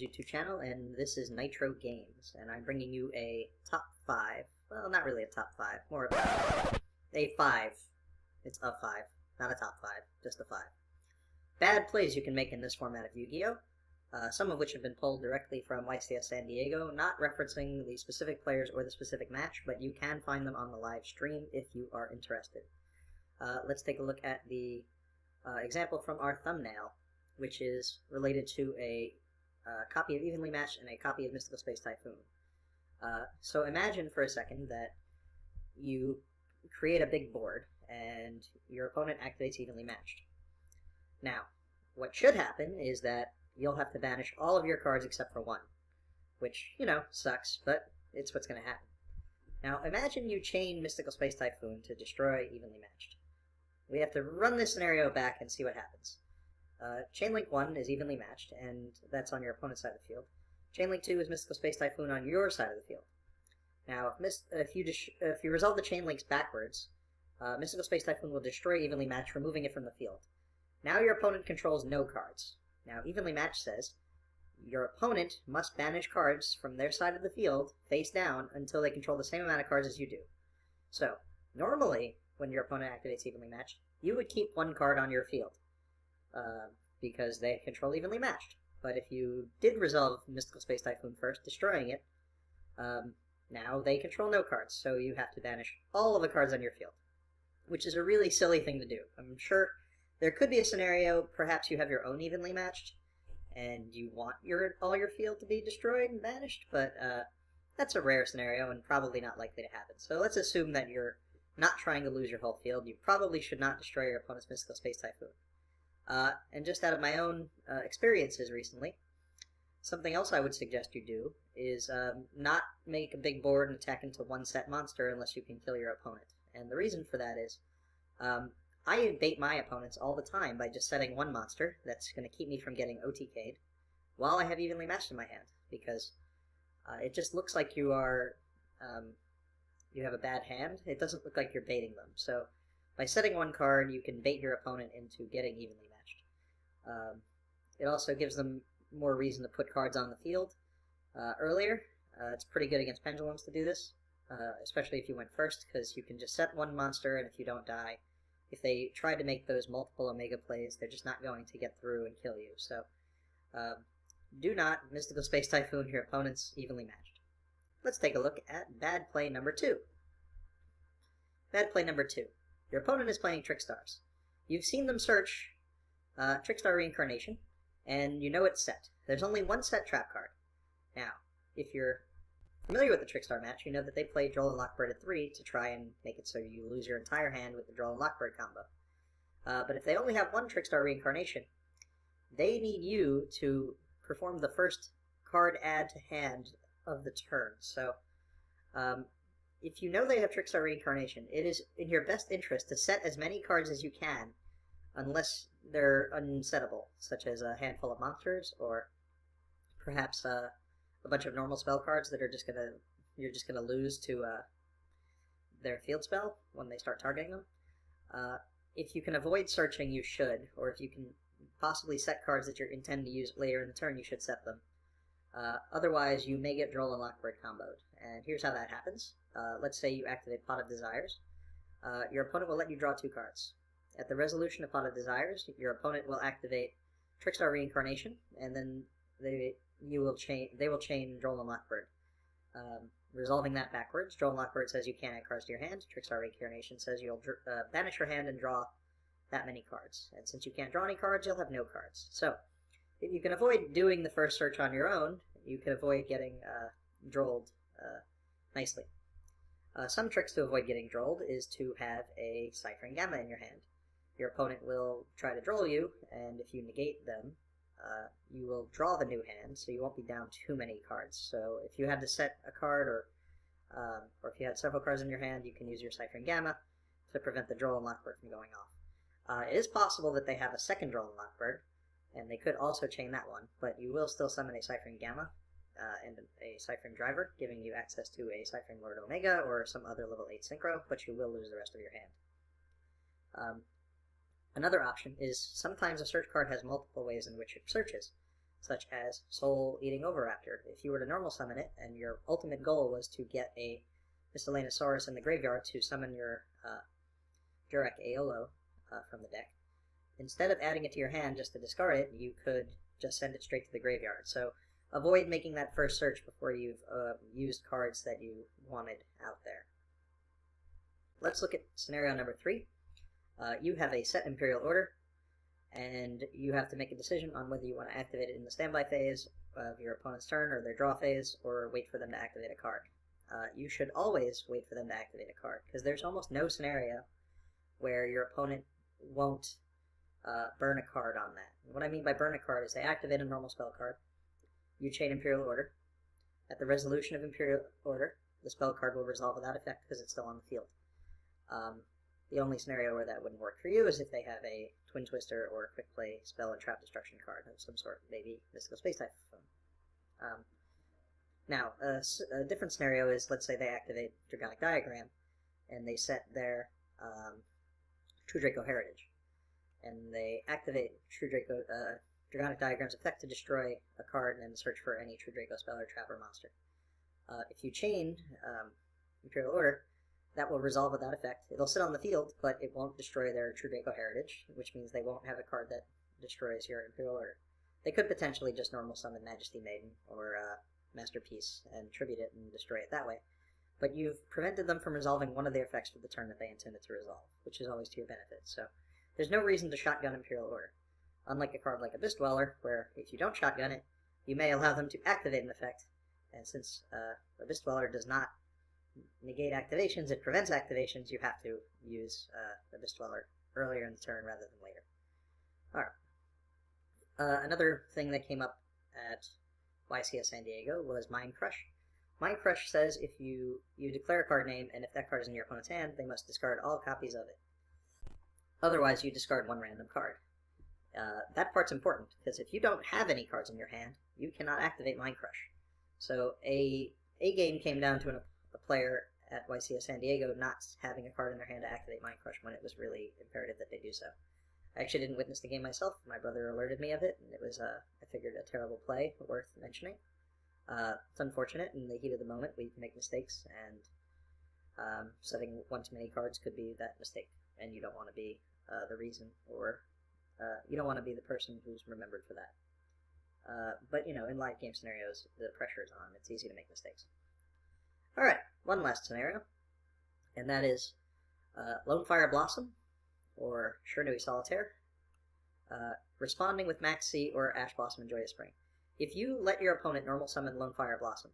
YouTube channel, and this is Nitro Games, and I'm bringing you a top 5, well, not really a top 5, more of a 5. It's a 5, not a top 5, just a 5. Bad plays you can make in this format of Yu-Gi-Oh! Some of which have been pulled directly from YCS San Diego, not referencing the specific players or the specific match, but you can find them on the live stream if you are interested. Let's take a look at the example from our thumbnail, which is related to a copy of Evenly Matched and a copy of Mystical Space Typhoon. So imagine for a second that you create a big board and your opponent activates Evenly Matched. Now, what should happen is that you'll have to banish all of your cards except for one, which, you know, sucks, but it's what's going to happen. Now, imagine you chain Mystical Space Typhoon to destroy Evenly Matched. We have to run this scenario back and see what happens. Chain Link 1 is Evenly Matched, and that's on your opponent's side of the field. Chain Link 2 is Mystical Space Typhoon on your side of the field. Now, if you resolve the chain links backwards, Mystical Space Typhoon will destroy Evenly Matched, removing it from the field. Now your opponent controls no cards. Now, Evenly Matched says, your opponent must banish cards from their side of the field, face down, until they control the same amount of cards as you do. So, normally, when your opponent activates Evenly Matched, you would keep one card on your field, because they control Evenly Matched. But if you did resolve Mystical Space Typhoon first, destroying it, now they control no cards, so you have to banish all of the cards on your field, which is a really silly thing to do. I'm sure there could be a scenario, perhaps you have your own Evenly Matched, and you want all your field to be destroyed and banished, but that's a rare scenario and probably not likely to happen. So let's assume that you're not trying to lose your whole field. You probably should not destroy your opponent's Mystical Space Typhoon. And just out of my own experiences recently, something else I would suggest you do is not make a big board and attack into one set monster unless you can kill your opponent. And the reason for that is, I bait my opponents all the time by just setting one monster that's going to keep me from getting OTK'd while I have Evenly Matched in my hand, because it just looks like you are, you have a bad hand. It doesn't look like you're baiting them. So by setting one card, you can bait your opponent into getting Evenly Matched. It also gives them more reason to put cards on the field earlier. It's pretty good against pendulums to do this, especially if you went first, because you can just set one monster, and if you don't die, if they try to make those multiple Omega plays, they're just not going to get through and kill you. So do not Mystical Space Typhoon your opponent's Evenly Matched. Let's take a look at bad play number 2. Bad play number 2. Your opponent is playing Trickstars. You've seen them search Trickstar Reincarnation, and you know it's set. There's only one set trap card. Now, if you're familiar with the Trickstar match, you know that they play Droll and Lockbird at 3 to try and make it so you lose your entire hand with the Droll and Lockbird combo. But if they only have one Trickstar Reincarnation, they need you to perform the first card add to hand of the turn. So, if you know they have Trickstar Reincarnation, it is in your best interest to set as many cards as you can, unless they're unsettable, such as a handful of monsters, or perhaps a bunch of normal spell cards that are you're just gonna lose to their field spell when they start targeting them. If you can avoid searching, you should, or if you can possibly set cards that you intend to use later in the turn, you should set them. Otherwise, you may get Droll and Lockbird comboed, and here's how that happens. Let's say you activate Pot of Desires. Your opponent will let you draw 2 cards. At the resolution of Pot of Desires, your opponent will activate Trickstar Reincarnation, and then they will chain Droll and Lockbird. Resolving that backwards, Droll and Lockbird says you can't add cards to your hand. Trickstar Reincarnation says you'll banish your hand and draw that many cards. And since you can't draw any cards, you'll have no cards. So, if you can avoid doing the first search on your own, you can avoid getting drolled nicely. Some tricks to avoid getting drolled is to have a Ciphering Gamma in your hand. Your opponent will try to droll you, and if you negate them, you will draw the new hand, so you won't be down too many cards. So if you had to set a card, or if you had several cards in your hand, you can use your Ciphering Gamma to prevent the Droll and Lockbird from going off. It is possible that they have a second Droll and Lockbird, and they could also chain that one, but you will still summon a Ciphering Gamma and a Ciphering Driver, giving you access to a Ciphering Lord Omega or some other level 8 Synchro, but you will lose the rest of your hand. Another option is sometimes a search card has multiple ways in which it searches. such as Soul Eating Oviraptor. If you were to normal summon it, and your ultimate goal was to get a Miscellaneousaurus in the graveyard to summon your Jurek Aolo from the deck, instead of adding it to your hand just to discard it, you could just send it straight to the graveyard. So avoid making that first search before you've used cards that you wanted out there. Let's look at scenario number 3. You have a set Imperial Order, and you have to make a decision on whether you want to activate it in the standby phase of your opponent's turn or their draw phase, or wait for them to activate a card. You should always wait for them to activate a card, because there's almost no scenario where your opponent won't burn a card on that. What I mean by burn a card is they activate a normal spell card, you chain Imperial Order. At the resolution of Imperial Order, the spell card will resolve without effect because it's still on the field. The only scenario where that wouldn't work for you is if they have a Twin Twister or a Quick Play spell and trap destruction card of some sort, maybe Mystical Space type. Now, a different scenario is, let's say they activate Dragonic Diagram, and they set their True Draco Heritage, and they activate Dragonic Diagram's effect to destroy a card and search for any True Draco spell or trap or monster. If you chain Imperial Order, that will resolve without effect. It'll sit on the field, but it won't destroy their True Draco Heritage, which means they won't have a card that destroys your Imperial Order. They could potentially just normal summon Majesty Maiden or Masterpiece and tribute it and destroy it that way, but you've prevented them from resolving one of their effects for the turn that they intended to resolve, which is always to your benefit. So there's no reason to shotgun Imperial Order. Unlike a card like Abyss Dweller, where if you don't shotgun it, you may allow them to activate an effect, and since Abyss Dweller does not negate activations, it prevents activations, you have to use Abyss Dweller earlier in the turn rather than later. Alright. Another thing that came up at YCS San Diego was Mind Crush. Mind Crush says if you declare a card name, and if that card is in your opponent's hand, they must discard all copies of it. Otherwise, you discard one random card. That part's important, because if you don't have any cards in your hand, you cannot activate Mind Crush. So a game came down to a player at YCS San Diego not having a card in their hand to activate Mind Crush when it was really imperative that they do so. I actually didn't witness the game myself. My brother alerted me of it, and it was, I figured, a terrible play, but worth mentioning. It's unfortunate. In the heat of the moment, we make mistakes, and setting one too many cards could be that mistake, and you don't want to be the reason, or you don't want to be the person who's remembered for that. But, you know, in live game scenarios, the pressure is on. It's easy to make mistakes. Alright, one last scenario, and that is Lonefire Blossom, or Shurnui Solitaire, responding with Max C or Ash Blossom and Joyous Spring. If you let your opponent normal summon Lonefire Blossom,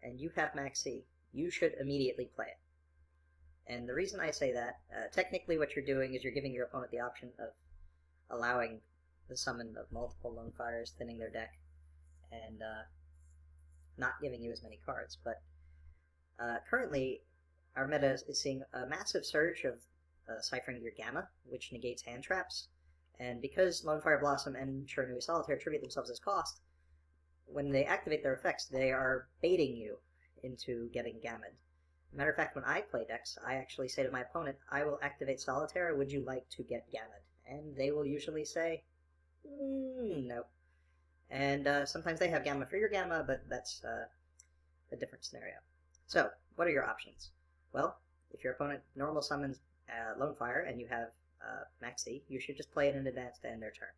and you have Max C, you should immediately play it. And the reason I say that, technically what you're doing is you're giving your opponent the option of allowing the summon of multiple Lonefires, thinning their deck, and not giving you as many cards. But currently, our meta is seeing a massive surge of Ciphering Gear Gamma, which negates hand traps, and because Lonefire Blossom and Shurnui Solitaire attribute themselves as cost, when they activate their effects, they are baiting you into getting Gammed. Matter of fact, when I play decks, I actually say to my opponent, I will activate Solitaire, would you like to get Gammed? And they will usually say, no. And sometimes they have Gamma for your Gamma, but that's a different scenario. So, what are your options? Well, if your opponent normal summons Lonefire and you have Maxi, you should just play it in advance to end their turn.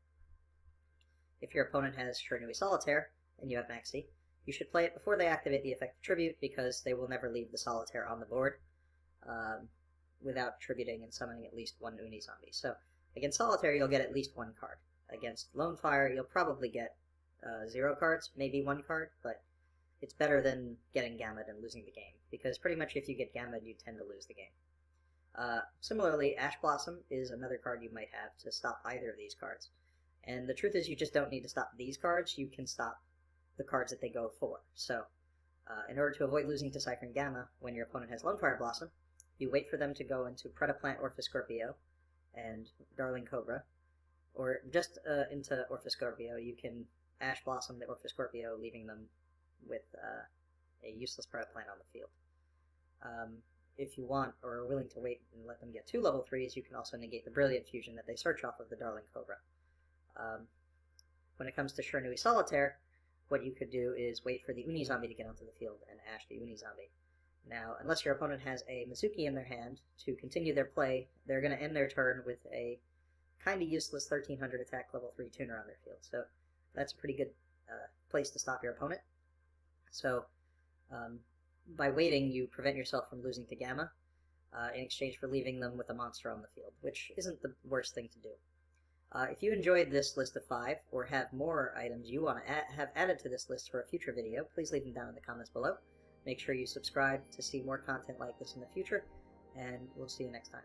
If your opponent has Shurnui Solitaire and you have Maxi, you should play it before they activate the effect of Tribute, because they will never leave the Solitaire on the board without tributing and summoning at least one Uni Zombie. So against Solitaire, you'll get at least one card. Against Lonefire, you'll probably get 0 cards, maybe 1 card, but it's better than getting Gammed and losing the game, because pretty much if you get Gammed, you tend to lose the game. Similarly, Ash Blossom is another card you might have to stop either of these cards. And the truth is you just don't need to stop these cards, you can stop the cards that they go for. So, in order to avoid losing to Ciphering Gamma when your opponent has Lonefire Blossom, you wait for them to go into Predaplant Orphoscorpio and Darling Cobra, or just into Orphoscorpio. You can Ash Blossom the Orphoscorpio, leaving them with a useless Predaplant on the field. If you want, or are willing to wait and let them get 2 level 3s, you can also negate the Brilliant Fusion that they search off of the Darling Cobra. When it comes to Shurnui Solitaire, what you could do is wait for the Uni Zombie to get onto the field and ash the Uni Zombie. Now, unless your opponent has a Mizuki in their hand, to continue their play, they're going to end their turn with a kind of useless 1300 attack level 3 tuner on their field. So that's a pretty good place to stop your opponent. So by waiting, you prevent yourself from losing to Gamma in exchange for leaving them with a monster on the field, which isn't the worst thing to do. If you enjoyed this list of 5, or have more items you want to have added to this list for a future video, please leave them down in the comments below. Make sure you subscribe to see more content like this in the future, and we'll see you next time.